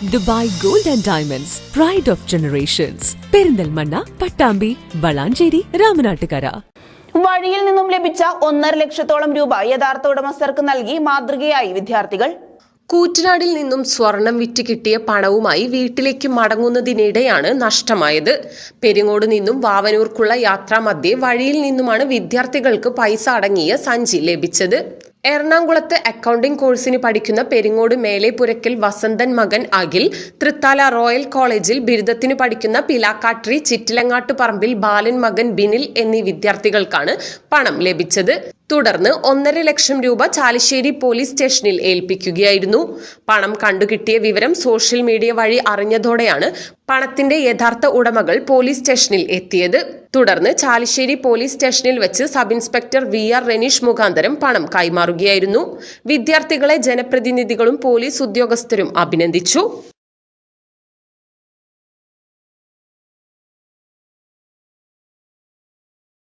Dubai gold and diamonds pride of generations Perinthalmanna, Pattambi, Valanchery, Ramanattukara. വഴിയിൽ നിന്നും ലഭിച്ച 1.5 ലക്ഷത്തോളം രൂപ യഥാർത്ഥ ഉടമസ്ഥർക്ക് നൽകി മാതൃകയായി വിദ്യാർത്ഥികൾ. കൂറ്റനാടിൽ നിന്നും സ്വർണം വിറ്റ് കിട്ടിയ പണവുമായി വീട്ടിലേക്ക് മടങ്ങുന്നതിനിടെയാണ് നഷ്ടമായത്. പെരിങ്ങോട് നിന്നും വാവനൂർക്കുള്ള യാത്രാമധ്യേ വഴിയിൽ നിന്നുമാണ് വിദ്യാർത്ഥികൾക്ക് പൈസ അടങ്ങിയ സഞ്ചി ലഭിച്ചത്. എറണാകുളത്ത് അക്കൗണ്ടിംഗ് കോഴ്സിന് പഠിക്കുന്ന പെരിങ്ങോട് മേലെപുരക്കൽ വസന്തൻ മകൻ അഖിൽ, തൃത്താല റോയൽ കോളേജിൽ ബിരുദത്തിന് പഠിക്കുന്ന പിലാക്കാട്രി ചിറ്റിലങ്ങാട്ട് പറമ്പിൽ ബാലൻ മകൻ ബിനിൽ എന്നീ വിദ്യാർത്ഥികൾക്കാണ് പണം ലഭിച്ചത്. തുടർന്ന് 1.5 ലക്ഷം രൂപ ചാലിശ്ശേരി പോലീസ് സ്റ്റേഷനിൽ ഏൽപ്പിക്കുകയായിരുന്നു. പണം കണ്ടുകിട്ടിയ വിവരം സോഷ്യൽ മീഡിയ വഴി അറിഞ്ഞതോടെയാണ് പണത്തിന്റെ യഥാർത്ഥ ഉടമകൾ പോലീസ് സ്റ്റേഷനിൽ എത്തിയത്. തുടർന്ന് ചാലിശ്ശേരി പോലീസ് സ്റ്റേഷനിൽ വെച്ച് സബ് ഇൻസ്പെക്ടർ VR റെനീഷ് മുഖാന്തരം പണം കൈമാറുകയായിരുന്നു. വിദ്യാർത്ഥികളെ ജനപ്രതിനിധികളും പോലീസ് ഉദ്യോഗസ്ഥരും അഭിനന്ദിച്ചു.